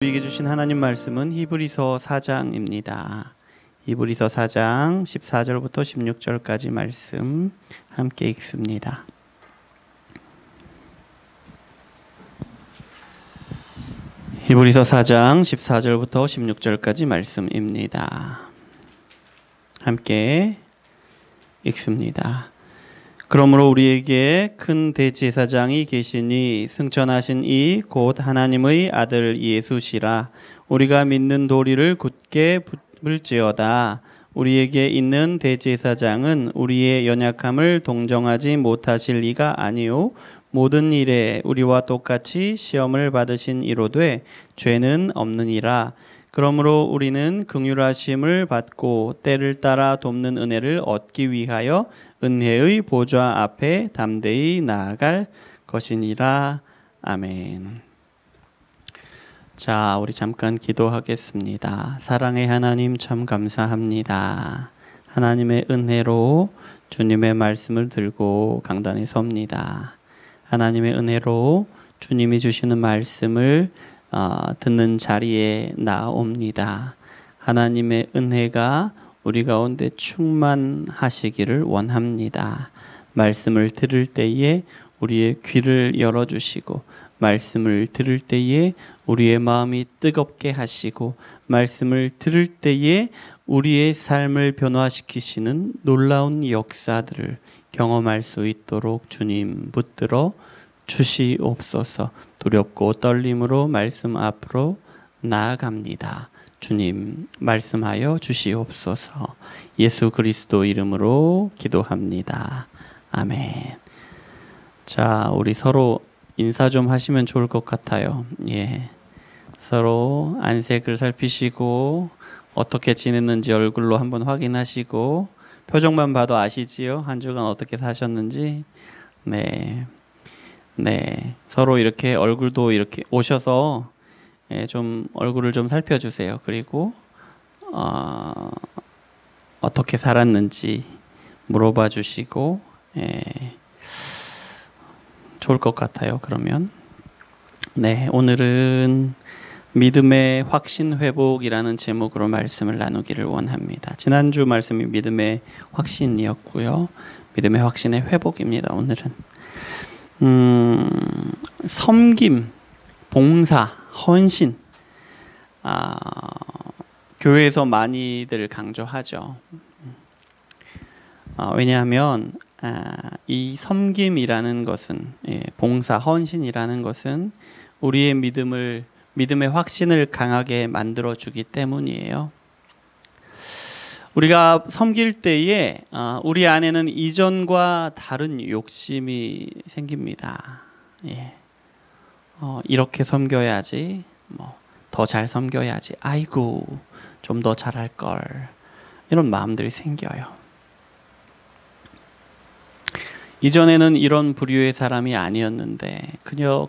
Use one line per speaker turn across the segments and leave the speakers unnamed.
우리에게 주신 하나님 말씀은 히브리서 4장입니다. 히브리서 4장 14절부터 16절까지 말씀 함께 읽습니다. 히브리서 4장 14절부터 16절까지 말씀입니다. 함께 읽습니다. 그러므로 우리에게 큰 대제사장이 계시니 승천하신 이 곧 하나님의 아들 예수시라. 우리가 믿는 도리를 굳게 붙을지어다. 우리에게 있는 대제사장은 우리의 연약함을 동정하지 못하실 리가 아니요 모든 일에 우리와 똑같이 시험을 받으신 이로되 죄는 없느니라. 그러므로 우리는 긍휼하심을 받고 때를 따라 돕는 은혜를 얻기 위하여 은혜의 보좌 앞에 담대히 나아갈 것이니라. 아멘. 자, 우리 잠깐 기도하겠습니다. 사랑의 하나님, 참 감사합니다. 하나님의 은혜로 주님의 말씀을 들고 강단에 섭니다. 하나님의 은혜로 주님이 주시는 말씀을 듣는 자리에 나옵니다. 하나님의 은혜가 우리 가운데 충만하시기를 원합니다. 말씀을 들을 때에 우리의 귀를 열어주시고, 말씀을 들을 때에 우리의 마음이 뜨겁게 하시고, 말씀을 들을 때에 우리의 삶을 변화시키시는 놀라운 역사들을 경험할 수 있도록 주님 붙들어 주시옵소서. 두렵고 떨림으로 말씀 앞으로 나아갑니다. 주님 말씀하여 주시옵소서. 예수 그리스도 이름으로 기도합니다. 아멘. 자, 우리 서로 인사 좀 하시면 좋을 것 같아요. 예. 서로 안색을 살피시고 어떻게 지냈는지 얼굴로 한번 확인하시고, 표정만 봐도 아시지요? 한 주간 어떻게 사셨는지. 네. 서로 이렇게 얼굴도 이렇게 오셔서 좀 얼굴을 좀 살펴주세요. 그리고 어떻게 살았는지 물어봐 주시고 좋을 것 같아요. 그러면 오늘은 믿음의 확신 회복이라는 제목으로 말씀을 나누기를 원합니다. 지난주 말씀이 믿음의 확신이었고요. 믿음의 확신의 회복입니다. 오늘은 섬김, 봉사, 헌신, 교회에서 많이들 강조하죠. 왜냐하면 이 섬김이라는 것은, 봉사, 헌신이라는 것은 우리의 믿음의 확신을 강하게 만들어주기 때문이에요. 우리가 섬길 때에 우리 안에는 이전과 다른 욕심이 생깁니다. 이렇게 섬겨야지, 더 잘 섬겨야지, 아이고 좀 더 잘할 걸, 이런 마음들이 생겨요. 이전에는 이런 부류의 사람이 아니었는데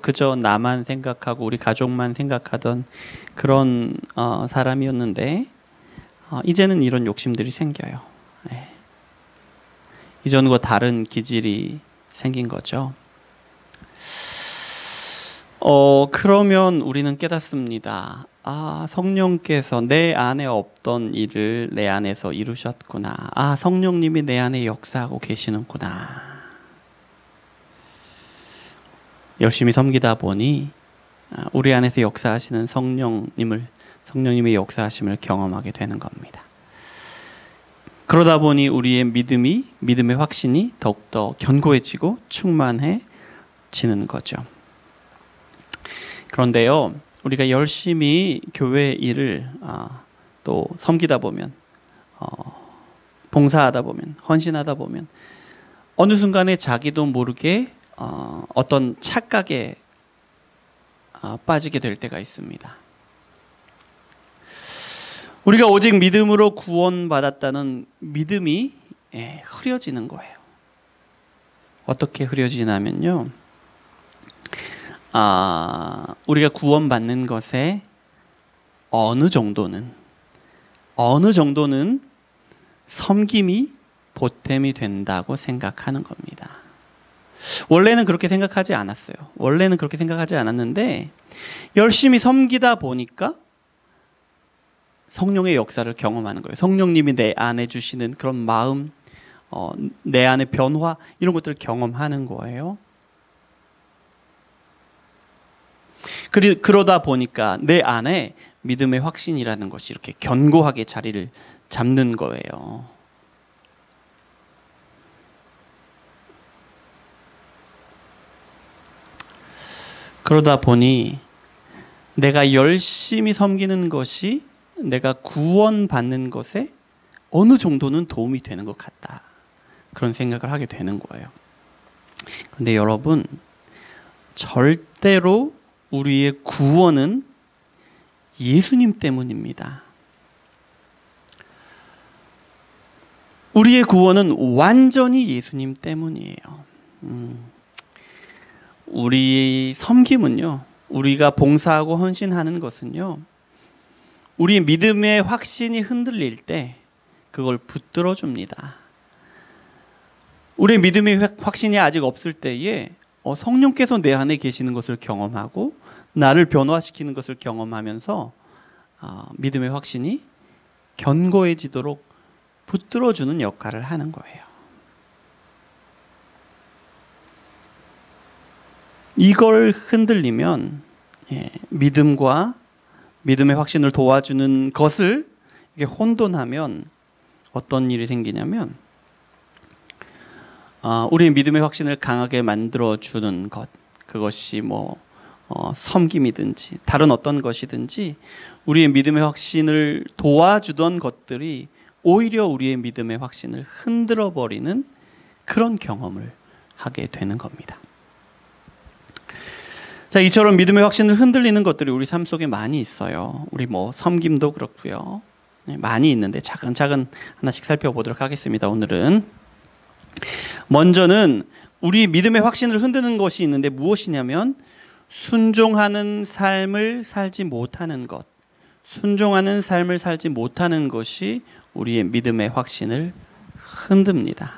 그저 나만 생각하고 우리 가족만 생각하던 그런 사람이었는데 이제는 이런 욕심들이 생겨요. 이전과 다른 기질이 생긴 거죠. 그러면 우리는 깨닫습니다. 성령께서 내 안에 없던 일을 내 안에서 이루셨구나. 성령님이 내 안에 역사하고 계시는구나. 열심히 섬기다 보니 우리 안에서 역사하시는 성령님의 역사하심을 경험하게 되는 겁니다. 그러다 보니 우리의 믿음의 확신이 더욱더 견고해지고 충만해지는 거죠. 그런데요, 우리가 열심히 교회 일을 또 섬기다 보면, 봉사하다 보면, 헌신하다 보면 어느 순간에 자기도 모르게 어떤 착각에 빠지게 될 때가 있습니다. 우리가 오직 믿음으로 구원받았다는 믿음이 흐려지는 거예요. 어떻게 흐려지냐면요, 우리가 구원받는 것에 어느 정도는 섬김이 보탬이 된다고 생각하는 겁니다. 원래는 그렇게 생각하지 않았어요. 원래는 그렇게 생각하지 않았는데 열심히 섬기다 보니까 성령의 역사를 경험하는 거예요. 성령님이 내 안에 주시는 그런 마음, 내 안의 변화, 이런 것들을 경험하는 거예요. 그러다 보니까 내 안에 믿음의 확신이라는 것이 이렇게 견고하게 자리를 잡는 거예요. 그러다 보니 내가 열심히 섬기는 것이 내가 구원받는 것에 어느 정도는 도움이 되는 것 같다. 그런 생각을 하게 되는 거예요. 그런데 여러분, 절대로 우리의 구원은 예수님 때문입니다. 우리의 구원은 완전히 예수님 때문이에요. 우리 섬김은요, 우리가 봉사하고 헌신하는 것은요, 우리의 믿음의 확신이 흔들릴 때 그걸 붙들어 줍니다. 우리의 믿음의 확신이 아직 없을 때에 성령께서 내 안에 계시는 것을 경험하고 나를 변화시키는 것을 경험하면서 믿음의 확신이 견고해지도록 붙들어주는 역할을 하는 거예요. 이걸 흔들리면 믿음과 믿음의 확신을 도와주는 것을 이게 혼돈하면 어떤 일이 생기냐면 우리의 믿음의 확신을 강하게 만들어주는 것, 그것이 섬김이든지 다른 어떤 것이든지 우리의 믿음의 확신을 도와주던 것들이 오히려 우리의 믿음의 확신을 흔들어버리는 그런 경험을 하게 되는 겁니다. 자, 이처럼 믿음의 확신을 흔들리는 것들이 우리 삶 속에 많이 있어요. 우리 섬김도 그렇고요. 많이 있는데 차근차근 하나씩 살펴보도록 하겠습니다. 오늘은 먼저는 우리 믿음의 확신을 흔드는 것이 있는데 무엇이냐면 순종하는 삶을 살지 못하는 것. 순종하는 삶을 살지 못하는 것이 우리의 믿음의 확신을 흔듭니다.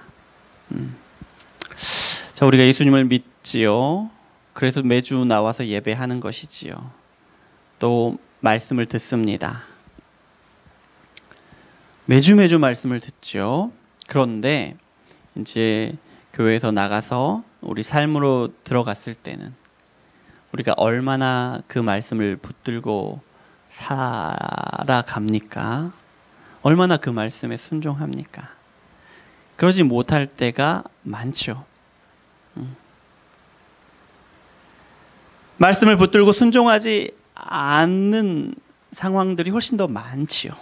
자, 우리가 예수님을 믿지요. 그래서 매주 나와서 예배하는 것이지요. 또 말씀을 듣습니다. 매주 말씀을 듣죠. 그런데 이제 교회에서 나가서 우리 삶으로 들어갔을 때는 우리가 얼마나 그 말씀을 붙들고 살아갑니까? 얼마나 그 말씀에 순종합니까? 그러지 못할 때가 많죠. 말씀을 붙들고 순종하지 않는 상황들이 훨씬 더 많지요.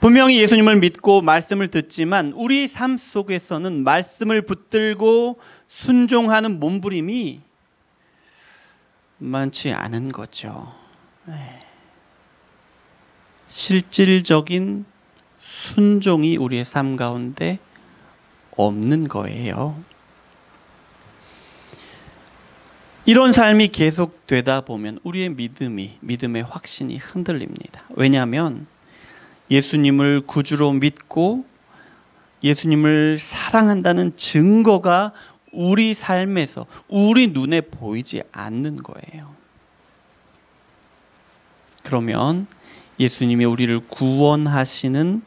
분명히 예수님을 믿고 말씀을 듣지만 우리 삶 속에서는 말씀을 붙들고 순종하는 몸부림이 많지 않은 거죠. 실질적인 순종이 우리의 삶 가운데 없는 거예요. 이런 삶이 계속되다 보면 우리의 믿음의 확신이 흔들립니다. 왜냐하면 예수님을 구주로 믿고 예수님을 사랑한다는 증거가 우리 삶에서 우리 눈에 보이지 않는 거예요. 그러면 예수님이 우리를 구원하시는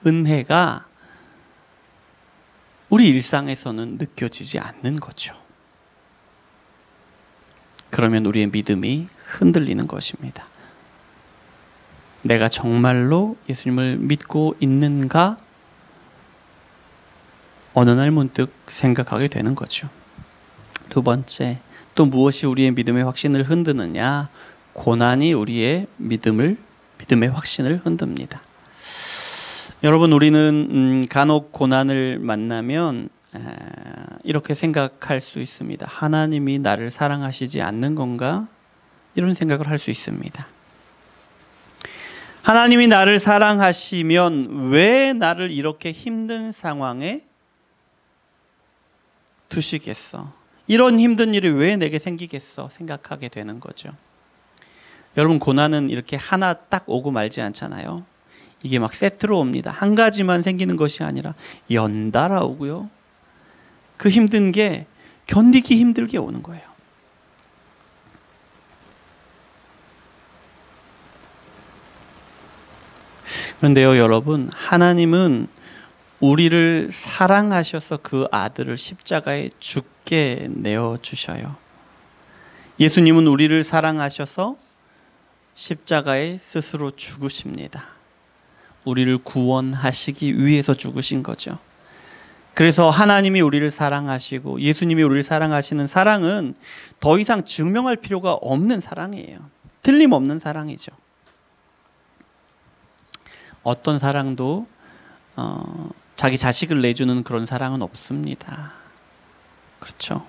은혜가 우리 일상에서는 느껴지지 않는 거죠. 그러면 우리의 믿음이 흔들리는 것입니다. 내가 정말로 예수님을 믿고 있는가? 어느 날 문득 생각하게 되는 거죠. 두 번째, 또 무엇이 우리의 믿음의 확신을 흔드느냐? 고난이 우리의 믿음의 확신을 흔듭니다. 여러분, 우리는 간혹 고난을 만나면 이렇게 생각할 수 있습니다. 하나님이 나를 사랑하시지 않는 건가? 이런 생각을 할 수 있습니다. 하나님이 나를 사랑하시면 왜 나를 이렇게 힘든 상황에 두시겠어? 이런 힘든 일이 왜 내게 생기겠어? 생각하게 되는 거죠. 여러분, 고난은 이렇게 하나 딱 오고 말지 않잖아요. 이게 막 세트로 옵니다. 한 가지만 생기는 것이 아니라 연달아 오고요. 그 힘든 게 견디기 힘들게 오는 거예요. 그런데요, 여러분, 하나님은 우리를 사랑하셔서 그 아들을 십자가에 죽게 내어주셔요. 예수님은 우리를 사랑하셔서 십자가에 스스로 죽으십니다. 우리를 구원하시기 위해서 죽으신 거죠. 그래서 하나님이 우리를 사랑하시고 예수님이 우리를 사랑하시는 사랑은 더 이상 증명할 필요가 없는 사랑이에요. 틀림없는 사랑이죠. 어떤 사랑도 자기 자식을 내주는 그런 사랑은 없습니다. 그렇죠?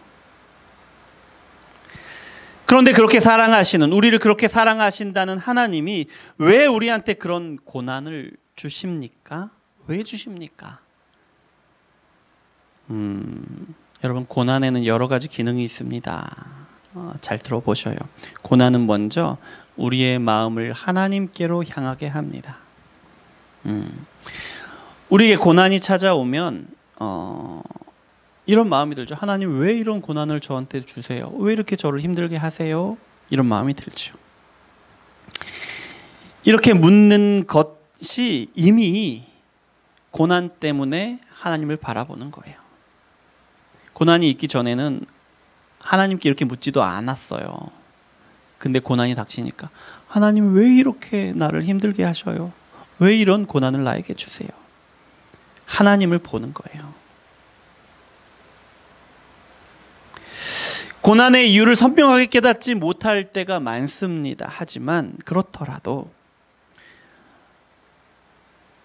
그런데 그렇게 사랑하시는, 우리를 그렇게 사랑하신다는 하나님이 왜 우리한테 그런 고난을 주십니까? 왜 주십니까? 여러분, 고난에는 여러 가지 기능이 있습니다. 잘 들어보셔요. 고난은 먼저 우리의 마음을 하나님께로 향하게 합니다. 우리에게 고난이 찾아오면 이런 마음이 들죠. 하나님, 왜 이런 고난을 저한테 주세요? 왜 이렇게 저를 힘들게 하세요? 이런 마음이 들죠. 이렇게 묻는 것이 이미 고난 때문에 하나님을 바라보는 거예요. 고난이 있기 전에는 하나님께 이렇게 묻지도 않았어요. 근데 고난이 닥치니까 하나님, 왜 이렇게 나를 힘들게 하셔요? 왜 이런 고난을 나에게 주세요? 하나님을 보는 거예요. 고난의 이유를 선명하게 깨닫지 못할 때가 많습니다. 하지만 그렇더라도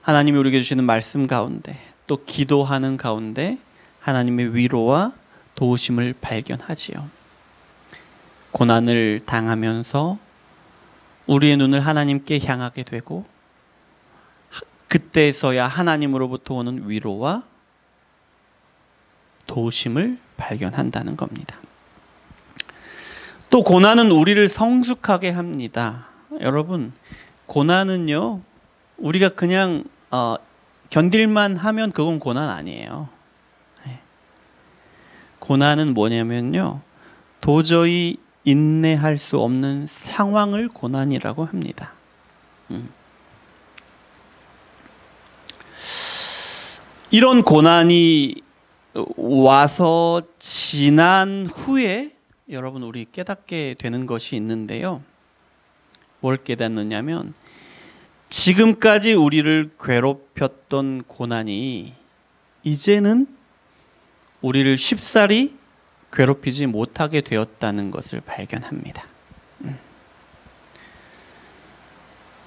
하나님이 우리에게 주시는 말씀 가운데, 또 기도하는 가운데 하나님의 위로와 도우심을 발견하지요. 고난을 당하면서 우리의 눈을 하나님께 향하게 되고, 그때서야 하나님으로부터 오는 위로와 도우심을 발견한다는 겁니다. 또 고난은 우리를 성숙하게 합니다. 여러분, 고난은요, 우리가 그냥 견딜만 하면 그건 고난 아니에요. 고난은 뭐냐면요, 도저히 인내할 수 없는 상황을 고난이라고 합니다. 이런 고난이 와서 지난 후에 여러분, 우리 깨닫게 되는 것이 있는데요. 뭘 깨닫느냐면, 지금까지 우리를 괴롭혔던 고난이 이제는 우리를 쉽사리 괴롭히지 못하게 되었다는 것을 발견합니다.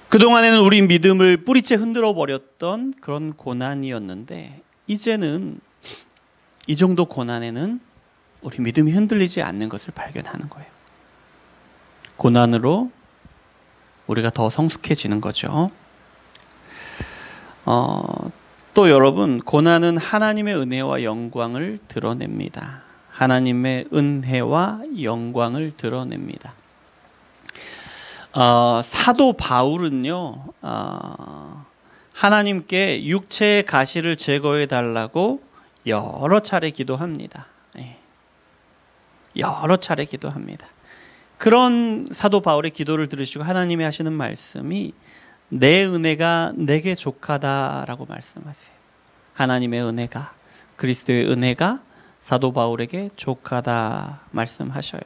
그동안에는 우리 믿음을 뿌리째 흔들어 버렸던 그런 고난이었는데, 이제는 이 정도 고난에는 우리 믿음이 흔들리지 않는 것을 발견하는 거예요. 고난으로 우리가 더 성숙해지는 거죠. 또 여러분, 고난은 하나님의 은혜와 영광을 드러냅니다. 하나님의 은혜와 영광을 드러냅니다. 사도 바울은요, 하나님께 육체의 가시를 제거해 달라고 여러 차례 기도합니다. 여러 차례 기도합니다. 그런 사도 바울의 기도를 들으시고 하나님이 하시는 말씀이 내 은혜가 내게 족하다라고 말씀하세요. 하나님의 은혜가, 그리스도의 은혜가 사도 바울에게 족하다 말씀하셔요.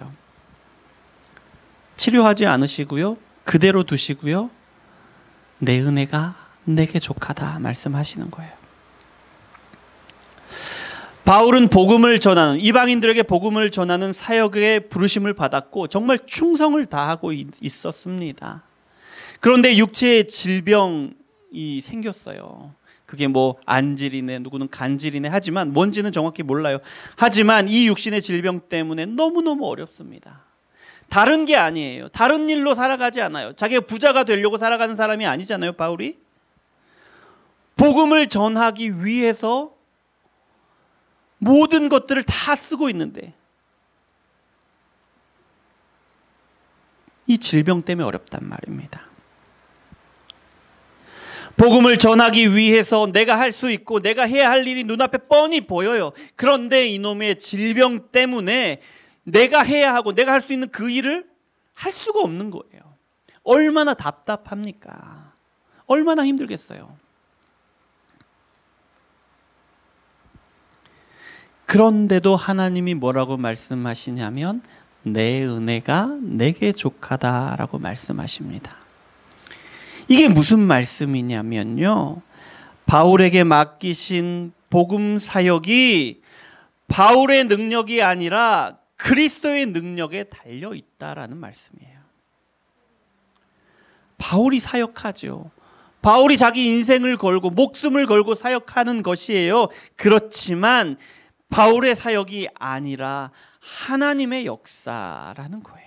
치료하지 않으시고요, 그대로 두시고요, 내 은혜가 내게 족하다 말씀하시는 거예요. 바울은 복음을 전하는, 이방인들에게 복음을 전하는 사역의 부르심을 받았고 정말 충성을 다하고 있었습니다. 그런데 육체의 질병이 생겼어요. 그게 뭐 안질이네, 누구는 간질이네 하지만 뭔지는 정확히 몰라요. 하지만 이 육신의 질병 때문에 너무너무 어렵습니다. 다른 게 아니에요. 다른 일로 살아가지 않아요. 자기가 부자가 되려고 살아가는 사람이 아니잖아요, 바울이. 복음을 전하기 위해서 모든 것들을 다 쓰고 있는데 이 질병 때문에 어렵단 말입니다. 복음을 전하기 위해서 내가 할 수 있고 내가 해야 할 일이 눈앞에 뻔히 보여요. 그런데 이놈의 질병 때문에 내가 해야 하고 내가 할 수 있는 그 일을 할 수가 없는 거예요. 얼마나 답답합니까? 얼마나 힘들겠어요. 그런데도 하나님이 뭐라고 말씀하시냐면 내 은혜가 내게 족하다라고 말씀하십니다. 이게 무슨 말씀이냐면요, 바울에게 맡기신 복음 사역이 바울의 능력이 아니라 그리스도의 능력에 달려 있다라는 말씀이에요. 바울이 사역하죠. 바울이 자기 인생을 걸고 목숨을 걸고 사역하는 것이에요. 그렇지만 바울의 사역이 아니라 하나님의 역사라는 거예요.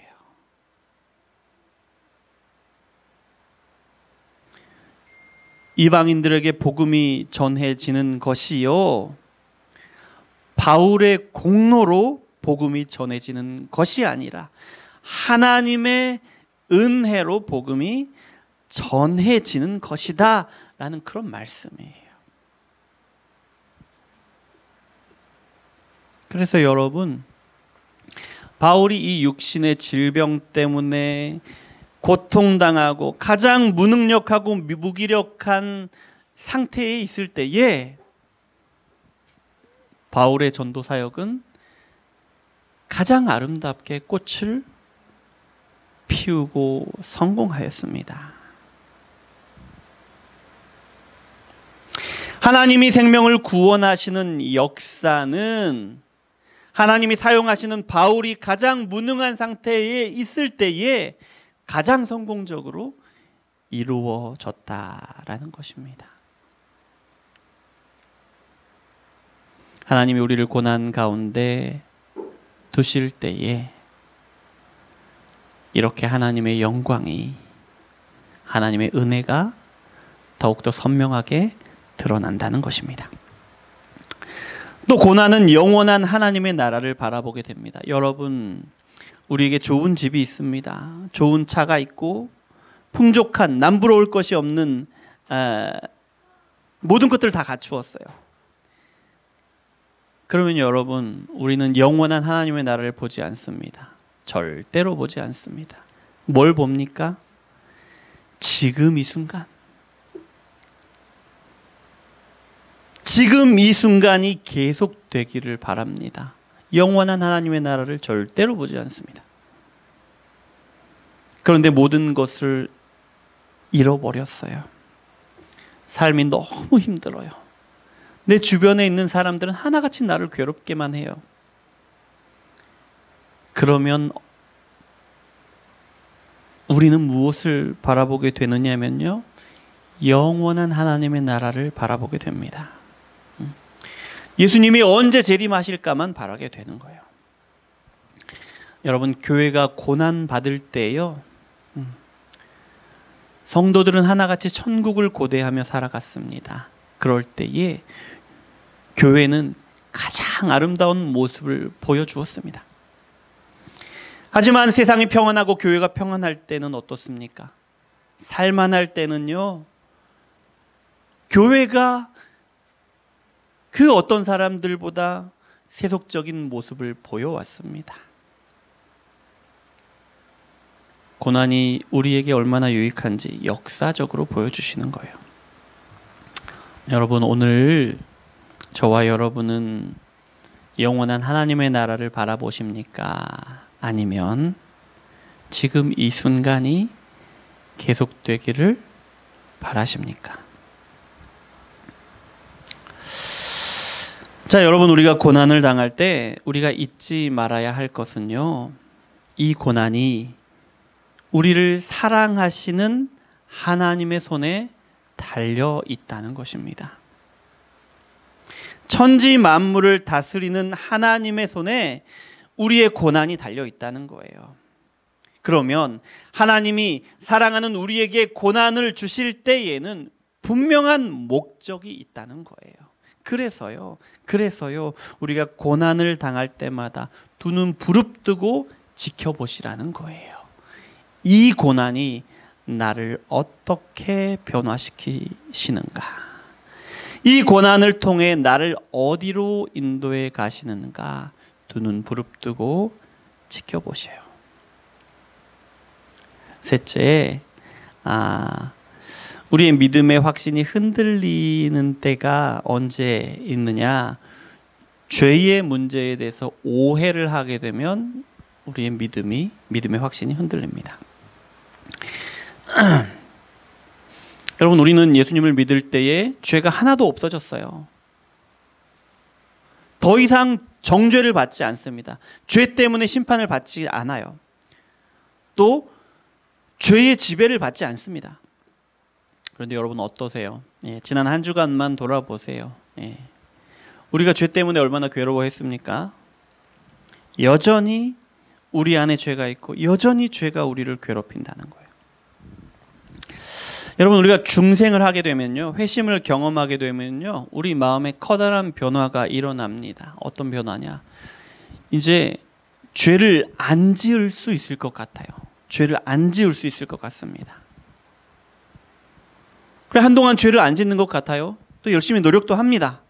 이방인들에게 복음이 전해지는 것이요, 바울의 공로로 복음이 전해지는 것이 아니라 하나님의 은혜로 복음이 전해지는 것이다 라는 그런 말씀이에요. 그래서 여러분, 바울이 이 육신의 질병 때문에 고통당하고 가장 무능력하고 무기력한 상태에 있을 때에 바울의 전도 사역은 가장 아름답게 꽃을 피우고 성공하였습니다. 하나님이 생명을 구원하시는 역사는 하나님이 사용하시는 바울이 가장 무능한 상태에 있을 때에 가장 성공적으로 이루어졌다라는 것입니다. 하나님이 우리를 고난 가운데 두실 때에 이렇게 하나님의 영광이, 하나님의 은혜가 더욱더 선명하게 드러난다는 것입니다. 또 고난은 영원한 하나님의 나라를 바라보게 됩니다. 여러분, 우리에게 좋은 집이 있습니다. 좋은 차가 있고 풍족한, 남부러울 것이 없는 모든 것들을 다 갖추었어요. 그러면 여러분, 우리는 영원한 하나님의 나라를 보지 않습니다. 절대로 보지 않습니다. 뭘 봅니까? 지금 이 순간. 지금 이 순간이 계속되기를 바랍니다. 영원한 하나님의 나라를 절대로 보지 않습니다. 그런데 모든 것을 잃어버렸어요. 삶이 너무 힘들어요. 내 주변에 있는 사람들은 하나같이 나를 괴롭게만 해요. 그러면 우리는 무엇을 바라보게 되느냐면요, 영원한 하나님의 나라를 바라보게 됩니다. 예수님이 언제 재림하실까만 바라게 되는 거예요. 여러분, 교회가 고난 받을 때요, 성도들은 하나같이 천국을 고대하며 살아갔습니다. 그럴 때에 교회는 가장 아름다운 모습을 보여주었습니다. 하지만 세상이 평안하고 교회가 평안할 때는 어떻습니까? 살만할 때는요, 교회가 그 어떤 사람들보다 세속적인 모습을 보여왔습니다. 고난이 우리에게 얼마나 유익한지 역사적으로 보여주시는 거예요. 여러분, 오늘 저와 여러분은 영원한 하나님의 나라를 바라보십니까? 아니면 지금 이 순간이 계속되기를 바라십니까? 자, 여러분, 우리가 고난을 당할 때 우리가 잊지 말아야 할 것은요, 이 고난이 우리를 사랑하시는 하나님의 손에 달려 있다는 것입니다. 천지 만물을 다스리는 하나님의 손에 우리의 고난이 달려 있다는 거예요. 그러면 하나님이 사랑하는 우리에게 고난을 주실 때에는 분명한 목적이 있다는 거예요. 그래서요, 우리가 고난을 당할 때마다 두 눈 부릅뜨고 지켜보시라는 거예요. 이 고난이 나를 어떻게 변화시키시는가? 이 고난을 통해 나를 어디로 인도해 가시는가? 두 눈 부릅뜨고 지켜보셔요. 셋째, 우리의 믿음의 확신이 흔들리는 때가 언제 있느냐? 죄의 문제에 대해서 오해를 하게 되면 우리의 믿음의 확신이 흔들립니다. 여러분, 우리는 예수님을 믿을 때에 죄가 하나도 없어졌어요. 더 이상 정죄를 받지 않습니다. 죄 때문에 심판을 받지 않아요. 또 죄의 지배를 받지 않습니다. 그런데 여러분 어떠세요? 지난 한 주간만 돌아보세요. 우리가 죄 때문에 얼마나 괴로워했습니까? 여전히 우리 안에 죄가 있고 여전히 죄가 우리를 괴롭힌다는 거예요. 여러분, 우리가 중생을 하게 되면요, 회심을 경험하게 되면요, 우리 마음에 커다란 변화가 일어납니다. 어떤 변화냐? 이제 죄를 안 지을 수 있을 것 같아요. 죄를 안 지을 수 있을 것 같습니다. 그래, 한동안 죄를 안 짓는 것 같아요. 또 열심히 노력도 합니다.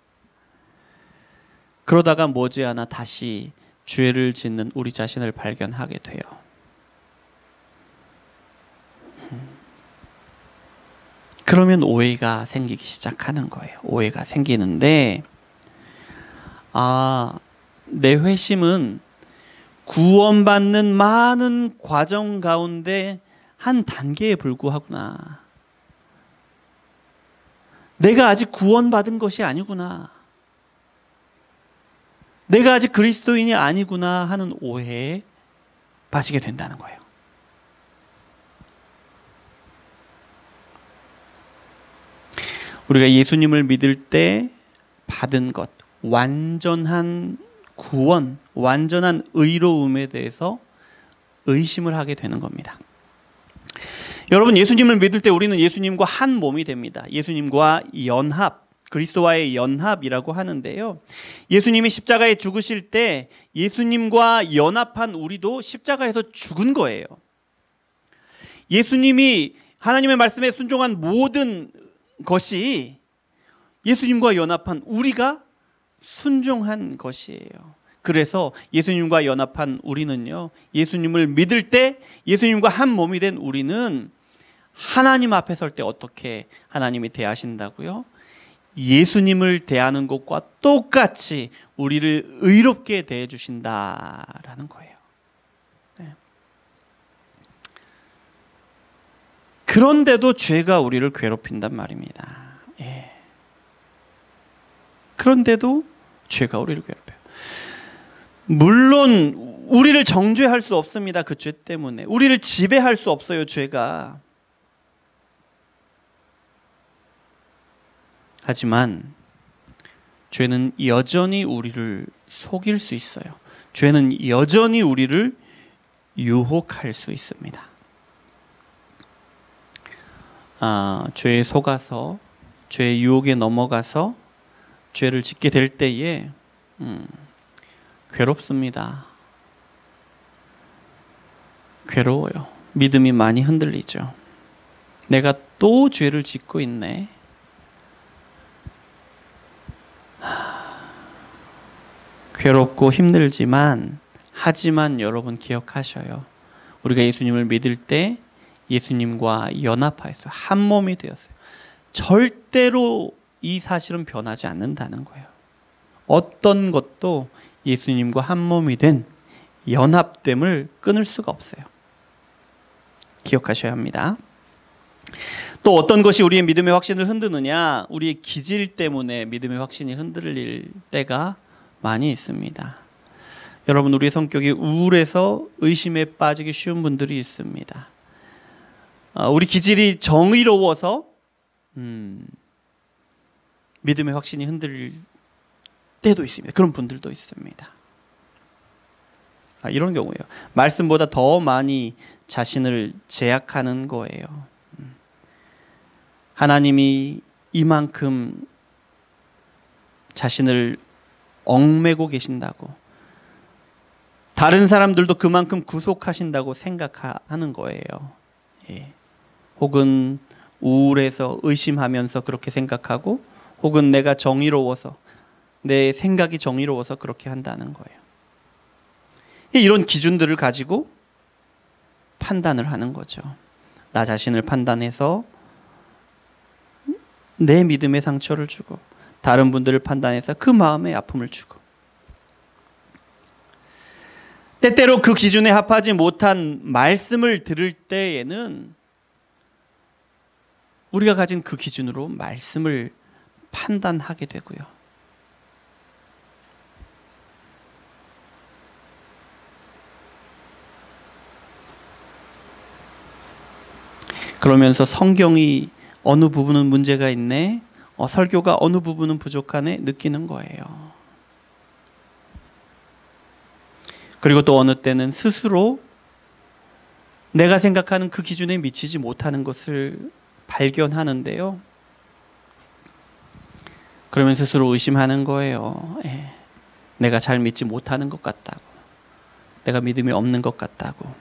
그러다가 머지않아 다시 죄를 짓는 우리 자신을 발견하게 돼요. 그러면 오해가 생기기 시작하는 거예요. 오해가 생기는데, 내 회심은 구원받는 많은 과정 가운데 한 단계에 불과하구나. 내가 아직 구원받은 것이 아니구나. 내가 아직 그리스도인이 아니구나 하는 오해에 빠지게 된다는 거예요. 우리가 예수님을 믿을 때 받은 것, 완전한 구원, 완전한 의로움에 대해서 의심을 하게 되는 겁니다. 여러분, 예수님을 믿을 때 우리는 예수님과 한 몸이 됩니다. 예수님과 연합, 그리스도와의 연합이라고 하는데요, 예수님이 십자가에 죽으실 때 예수님과 연합한 우리도 십자가에서 죽은 거예요. 예수님이 하나님의 말씀에 순종한 모든 것이 예수님과 연합한 우리가 순종한 것이에요. 그래서 예수님과 연합한 우리는요, 예수님을 믿을 때 예수님과 한 몸이 된 우리는 하나님 앞에 설 때 어떻게 하나님이 대하신다고요? 예수님을 대하는 것과 똑같이 우리를 의롭게 대해 주신다라는 거예요. 네. 그런데도 죄가 우리를 괴롭힌단 말입니다. 그런데도 죄가 우리를 괴롭혀요. 물론 우리를 정죄할 수 없습니다. 그 죄 때문에. 우리를 지배할 수 없어요, 죄가. 하지만 죄는 여전히 우리를 속일 수 있어요. 죄는 여전히 우리를 유혹할 수 있습니다. 죄에 속아서, 죄의 유혹에 넘어가서 죄를 짓게 될 때에 괴롭습니다. 괴로워요. 믿음이 많이 흔들리죠. 내가 또 죄를 짓고 있네. 괴롭고 힘들지만, 하지만 여러분 기억하셔요. 우리가 예수님을 믿을 때 예수님과 연합하였어요. 한 몸이 되었어요. 절대로 이 사실은 변하지 않는다는 거예요. 어떤 것도 예수님과 한 몸이 된 연합됨을 끊을 수가 없어요. 기억하셔야 합니다. 또 어떤 것이 우리의 믿음의 확신을 흔드느냐? 우리의 기질 때문에 믿음의 확신이 흔들릴 때가 많이 있습니다. 여러분, 우리의 성격이 우울해서 의심에 빠지기 쉬운 분들이 있습니다. 우리 기질이 정의로워서 믿음의 확신이 흔들릴 때도 있습니다. 그런 분들도 있습니다. 이런 경우예요. 말씀보다 더 많이 자신을 제약하는 거예요. 하나님이 이만큼 자신을 얽매고 계신다고, 다른 사람들도 그만큼 구속하신다고 생각하는 거예요. 혹은 우울해서 의심하면서 그렇게 생각하고, 혹은 내가 정의로워서, 내 생각이 정의로워서 그렇게 한다는 거예요. 이런 기준들을 가지고 판단을 하는 거죠. 나 자신을 판단해서 내 믿음의 상처를 주고, 다른 분들을 판단해서 그 마음의 아픔을 주고, 때때로 그 기준에 합하지 못한 말씀을 들을 때에는 우리가 가진 그 기준으로 말씀을 판단하게 되고요. 그러면서 성경이 어느 부분은 문제가 있네, 설교가 어느 부분은 부족하네 느끼는 거예요. 그리고 또 어느 때는 스스로 내가 생각하는 그 기준에 미치지 못하는 것을 발견하는데요. 그러면 스스로 의심하는 거예요. 내가 잘 믿지 못하는 것 같다고, 내가 믿음이 없는 것 같다고.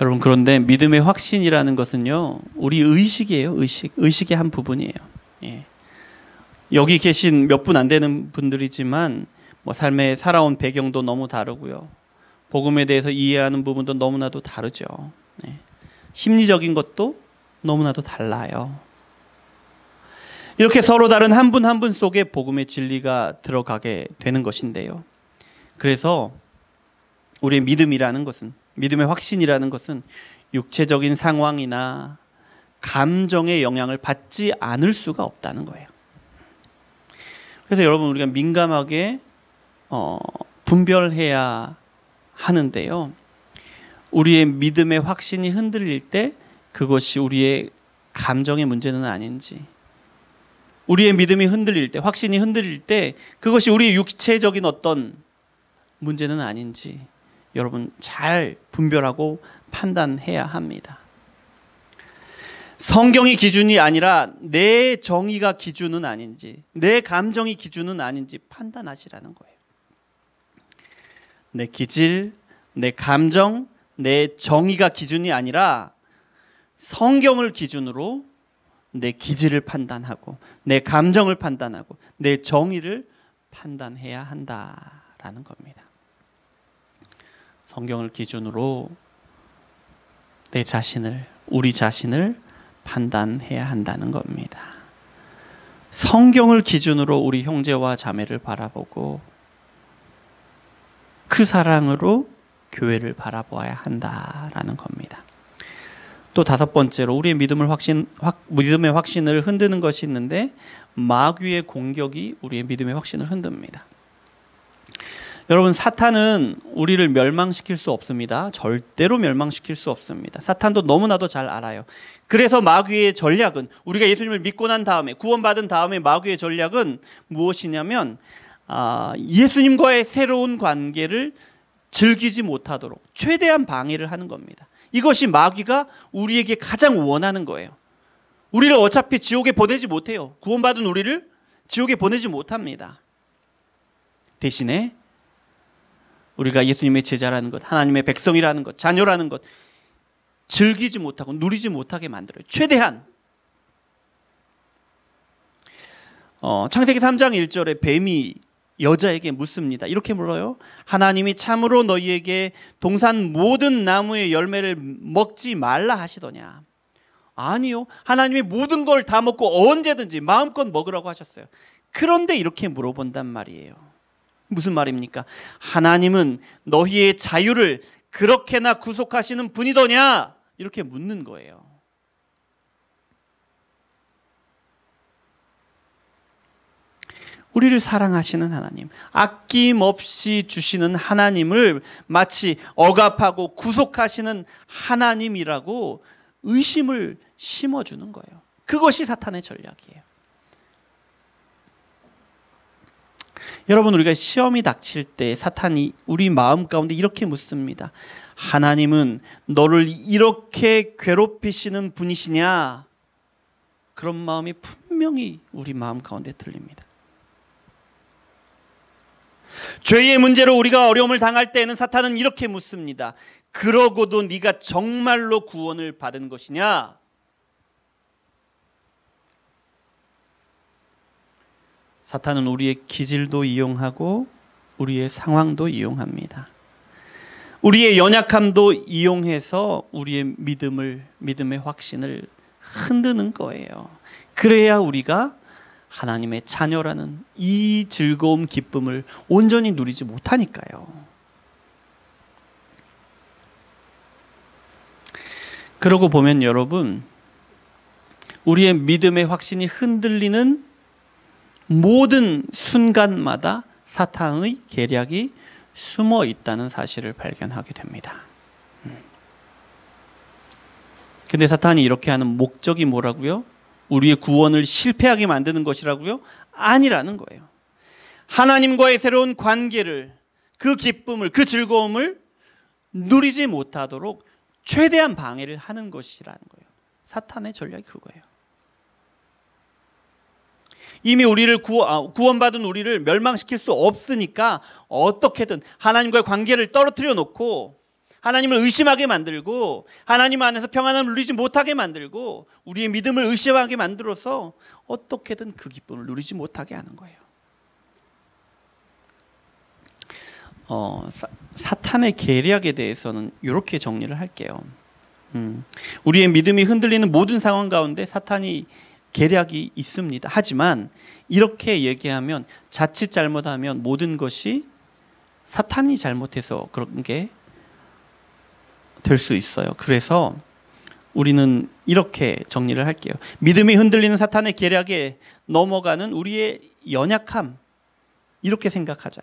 여러분, 그런데 믿음의 확신이라는 것은요, 우리 의식이에요. 의식의 한 부분이에요. 여기 계신 몇 분 안 되는 분들이지만 삶에 살아온 배경도 너무 다르고요, 복음에 대해서 이해하는 부분도 너무나도 다르죠. 심리적인 것도 너무나도 달라요. 이렇게 서로 다른 한 분 한 분 속에 복음의 진리가 들어가게 되는 것인데요. 그래서 우리의 믿음이라는 것은, 믿음의 확신이라는 것은 육체적인 상황이나 감정의 영향을 받지 않을 수가 없다는 거예요. 그래서 여러분, 우리가 민감하게 분별해야 하는데요, 우리의 믿음의 확신이 흔들릴 때 그것이 우리의 감정의 문제는 아닌지, 우리의 믿음이 흔들릴 때, 확신이 흔들릴 때 그것이 우리의 육체적인 어떤 문제는 아닌지 여러분 잘 분별하고 판단해야 합니다. 성경이 기준이 아니라 내 정의가 기준은 아닌지, 내 감정이 기준은 아닌지 판단하시라는 거예요. 내 기질, 내 감정, 내 정의가 기준이 아니라 성경을 기준으로 내 기질을 판단하고, 내 감정을 판단하고, 내 정의를 판단해야 한다라는 겁니다. 성경을 기준으로 내 자신을, 우리 자신을 판단해야 한다는 겁니다. 성경을 기준으로 우리 형제와 자매를 바라보고 그 사랑으로 교회를 바라보아야 한다라는 겁니다. 또 다섯 번째로 우리의 믿음의 확신을 흔드는 것이 있는데, 마귀의 공격이 우리의 믿음의 확신을 흔듭니다. 여러분, 사탄은 우리를 멸망시킬 수 없습니다. 절대로 멸망시킬 수 없습니다. 사탄도 너무나도 잘 알아요. 그래서 마귀의 전략은, 우리가 예수님을 믿고 난 다음에, 구원받은 다음에 마귀의 전략은 무엇이냐면, 예수님과의 새로운 관계를 즐기지 못하도록 최대한 방해를 하는 겁니다. 이것이 마귀가 우리에게 가장 원하는 거예요. 우리를 어차피 지옥에 보내지 못해요. 구원받은 우리를 지옥에 보내지 못합니다. 대신에 우리가 예수님의 제자라는 것, 하나님의 백성이라는 것, 자녀라는 것 즐기지 못하고 누리지 못하게 만들어요. 최대한. 창세기 3장 1절에 뱀이 여자에게 묻습니다. 이렇게 물어요. 하나님이 참으로 너희에게 동산 모든 나무의 열매를 먹지 말라 하시더냐? 아니요, 하나님이 모든 걸 다 먹고 언제든지 마음껏 먹으라고 하셨어요. 그런데 이렇게 물어본단 말이에요. 무슨 말입니까? 하나님은 너희의 자유를 그렇게나 구속하시는 분이더냐? 이렇게 묻는 거예요. 우리를 사랑하시는 하나님, 아낌없이 주시는 하나님을 마치 억압하고 구속하시는 하나님이라고 의심을 심어주는 거예요. 그것이 사탄의 전략이에요. 여러분, 우리가 시험이 닥칠 때 사탄이 우리 마음 가운데 이렇게 묻습니다. 하나님은 너를 이렇게 괴롭히시는 분이시냐? 그런 마음이 분명히 우리 마음 가운데 들립니다. 죄의 문제로 우리가 어려움을 당할 때에는 사탄은 이렇게 묻습니다. 그러고도 네가 정말로 구원을 받은 것이냐? 사탄은 우리의 기질도 이용하고 우리의 상황도 이용합니다. 우리의 연약함도 이용해서 우리의 믿음의 확신을 흔드는 거예요. 그래야 우리가 하나님의 자녀라는 이 즐거움, 기쁨을 온전히 누리지 못하니까요. 그러고 보면 여러분, 우리의 믿음의 확신이 흔들리는 모든 순간마다 사탄의 계략이 숨어 있다는 사실을 발견하게 됩니다. 근데 사탄이 이렇게 하는 목적이 뭐라고요? 우리의 구원을 실패하게 만드는 것이라고요? 아니라는 거예요. 하나님과의 새로운 관계를, 그 기쁨을, 그 즐거움을 누리지 못하도록 최대한 방해를 하는 것이라는 거예요. 사탄의 전략이 그거예요. 이미 우리를 구원받은 우리를 멸망시킬 수 없으니까 어떻게든 하나님과의 관계를 떨어뜨려 놓고 하나님을 의심하게 만들고 하나님 안에서 평안함을 누리지 못하게 만들고 우리의 믿음을 의심하게 만들어서 어떻게든 그 기쁨을 누리지 못하게 하는 거예요. 사탄의 계략에 대해서는 이렇게 정리를 할게요. 우리의 믿음이 흔들리는 모든 상황 가운데 사탄이 계략이 있습니다. 하지만 이렇게 얘기하면 자칫 잘못하면 모든 것이 사탄이 잘못해서 그런 게 될 수 있어요. 그래서 우리는 이렇게 정리를 할게요. 믿음이 흔들리는 사탄의 계략에 넘어가는 우리의 연약함, 이렇게 생각하자.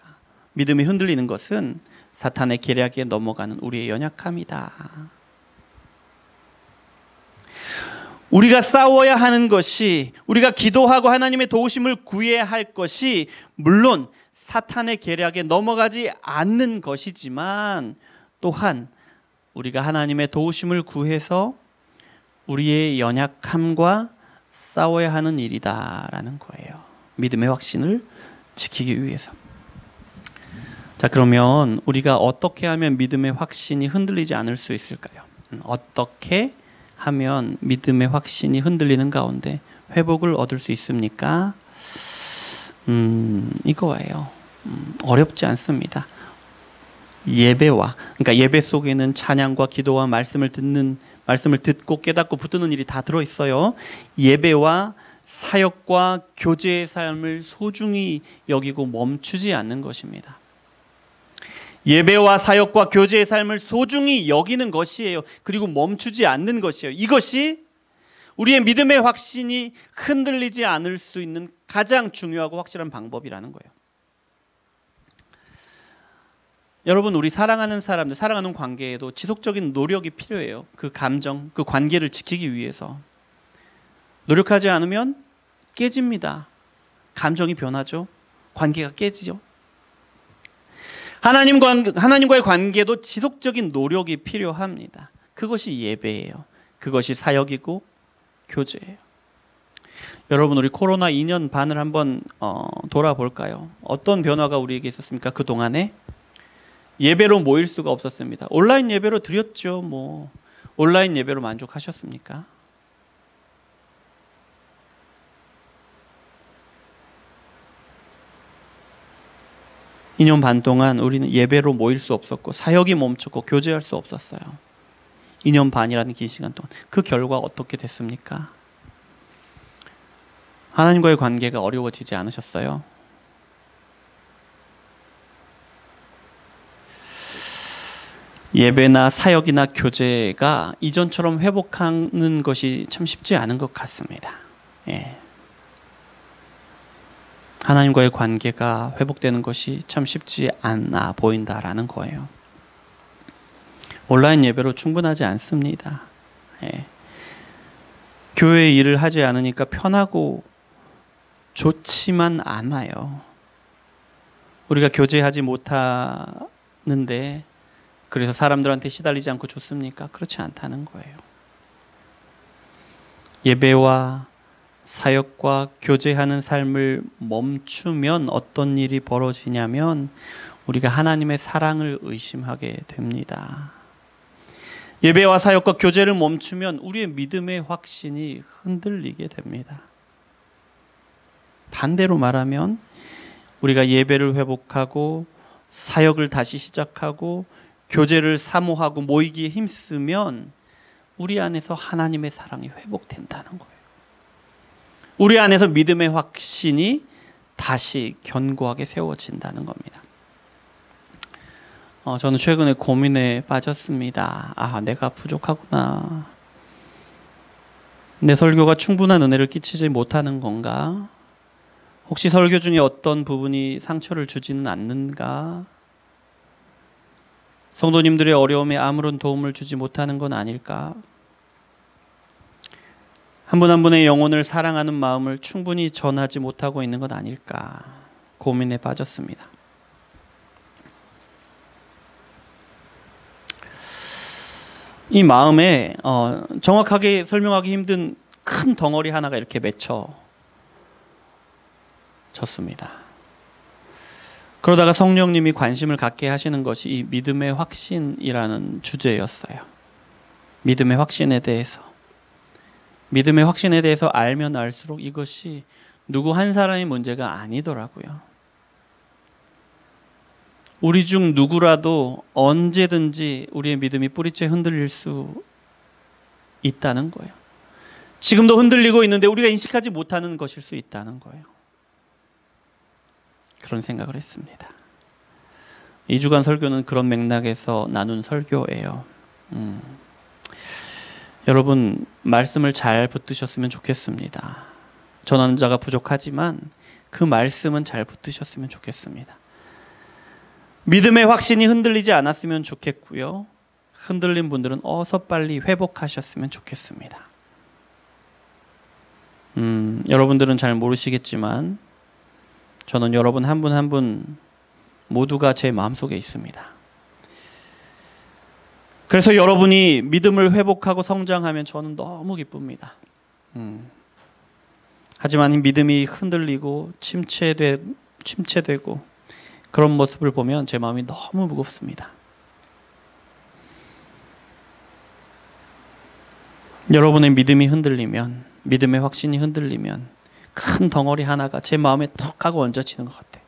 믿음이 흔들리는 것은 사탄의 계략에 넘어가는 우리의 연약함이다. 우리가 싸워야 하는 것이, 우리가 기도하고 하나님의 도우심을 구해야 할 것이 물론 사탄의 계략에 넘어가지 않는 것이지만 또한 우리가 하나님의 도우심을 구해서 우리의 연약함과 싸워야 하는 일이다라는 거예요. 믿음의 확신을 지키기 위해서. 자, 그러면 우리가 어떻게 하면 믿음의 확신이 흔들리지 않을 수 있을까요? 어떻게 하면 믿음의 확신이 흔들리는 가운데 회복을 얻을 수 있습니까? 이거예요. 어렵지 않습니다. 그러니까 예배 속에는 찬양과 기도와 말씀을 듣고 깨닫고 붙드는 일이 다 들어있어요. 예배와 사역과 교제의 삶을 소중히 여기고 멈추지 않는 것입니다. 예배와 사역과 교제의 삶을 소중히 여기는 것이에요. 그리고 멈추지 않는 것이에요. 이것이 우리의 믿음의 확신이 흔들리지 않을 수 있는 가장 중요하고 확실한 방법이라는 거예요. 여러분, 우리 사랑하는 사람들, 사랑하는 관계에도 지속적인 노력이 필요해요. 그 감정, 그 관계를 지키기 위해서. 노력하지 않으면 깨집니다. 감정이 변하죠. 관계가 깨지죠. 하나님과의 관계도 지속적인 노력이 필요합니다. 그것이 예배예요. 그것이 사역이고 교제예요. 여러분, 우리 코로나 2년 반을 한번 돌아볼까요? 어떤 변화가 우리에게 있었습니까? 그동안에 예배로 모일 수가 없었습니다. 온라인 예배로 드렸죠. 온라인 예배로 만족하셨습니까? 이 년 반 동안 우리는 예배로 모일 수 없었고 사역이 멈췄고 교제할 수 없었어요. 2년 반이라는 긴 시간 동안. 그 결과 어떻게 됐습니까? 하나님과의 관계가 어려워지지 않으셨어요? 예배나 사역이나 교제가 이전처럼 회복하는 것이 참 쉽지 않은 것 같습니다. 예. 하나님과의 관계가 회복되는 것이 참 쉽지 않아 보인다라는 거예요. 온라인 예배로 충분하지 않습니다. 예. 교회 일을 하지 않으니까 편하고 좋지만 않아요. 우리가 교제하지 못하는데 그래서 사람들한테 시달리지 않고 좋습니까? 그렇지 않다는 거예요. 예배와 사역과 교제하는 삶을 멈추면 어떤 일이 벌어지냐면 우리가 하나님의 사랑을 의심하게 됩니다. 예배와 사역과 교제를 멈추면 우리의 믿음의 확신이 흔들리게 됩니다. 반대로 말하면 우리가 예배를 회복하고 사역을 다시 시작하고 교제를 사모하고 모이기에 힘쓰면 우리 안에서 하나님의 사랑이 회복된다는 거예요. 우리 안에서 믿음의 확신이 다시 견고하게 세워진다는 겁니다. 저는 최근에 고민에 빠졌습니다. 내가 부족하구나. 내 설교가 충분한 은혜를 끼치지 못하는 건가? 혹시 설교 중에 어떤 부분이 상처를 주지는 않는가? 성도님들의 어려움에 아무런 도움을 주지 못하는 건 아닐까? 한 분 한 분의 영혼을 사랑하는 마음을 충분히 전하지 못하고 있는 건 아닐까? 고민에 빠졌습니다. 이 마음에 정확하게 설명하기 힘든 큰 덩어리 하나가 이렇게 맺혀졌습니다. 그러다가 성령님이 관심을 갖게 하시는 것이 이 믿음의 확신이라는 주제였어요. 믿음의 확신에 대해서 알면 알수록 이것이 누구 한 사람의 문제가 아니더라고요. 우리 중 누구라도 언제든지 우리의 믿음이 뿌리째 흔들릴 수 있다는 거예요. 지금도 흔들리고 있는데 우리가 인식하지 못하는 것일 수 있다는 거예요. 그런 생각을 했습니다. 2주간 설교는 그런 맥락에서 나눈 설교예요. 여러분 말씀을 잘 붙드셨으면 좋겠습니다. 전하는 자가 부족하지만 그 말씀은 잘 붙드셨으면 좋겠습니다. 믿음의 확신이 흔들리지 않았으면 좋겠고요. 흔들린 분들은 어서 빨리 회복하셨으면 좋겠습니다. 여러분들은 잘 모르시겠지만 저는 여러분 한 분 한 분 모두가 제 마음속에 있습니다. 그래서 여러분이 믿음을 회복하고 성장하면 저는 너무 기쁩니다. 하지만 이 믿음이 흔들리고 침체되고 그런 모습을 보면 제 마음이 너무 무겁습니다. 여러분의 믿음이 흔들리면, 믿음의 확신이 흔들리면 큰 덩어리 하나가 제 마음에 턱 하고 얹어지는 것 같아요.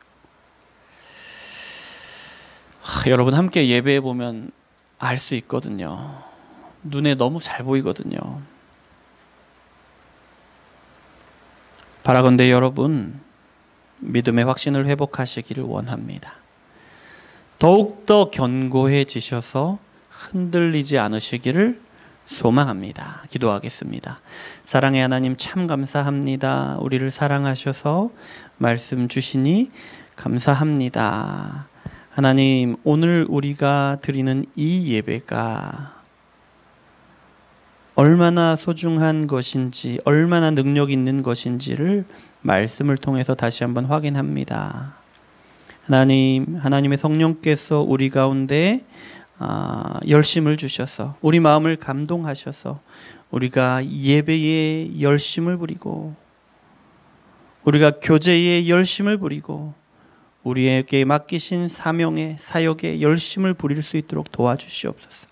여러분 함께 예배해 보면 알 수 있거든요. 눈에 너무 잘 보이거든요. 바라건대 여러분 믿음의 확신을 회복하시기를 원합니다. 더욱더 견고해지셔서 흔들리지 않으시기를 소망합니다. 기도하겠습니다. 사랑의 하나님 참 감사합니다. 우리를 사랑하셔서 말씀 주시니 감사합니다. 하나님 오늘 우리가 드리는 이 예배가 얼마나 소중한 것인지 얼마나 능력 있는 것인지를 말씀을 통해서 다시 한번 확인합니다. 하나님의 성령께서 우리 가운데 열심을 주셔서 우리 마음을 감동하셔서 우리가 예배에 열심을 부리고 우리가 교제에 열심을 부리고 우리에게 맡기신 사명에 사역에 열심을 부릴 수 있도록 도와주시옵소서.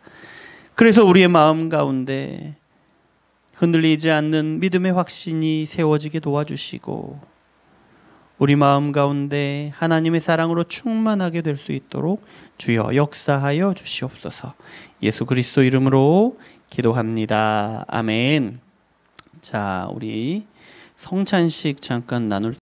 그래서 우리의 마음 가운데 흔들리지 않는 믿음의 확신이 세워지게 도와주시고 우리 마음 가운데 하나님의 사랑으로 충만하게 될 수 있도록 주여 역사하여 주시옵소서. 예수 그리스도 이름으로 기도합니다. 아멘. 자, 우리 성찬식 잠깐 나눌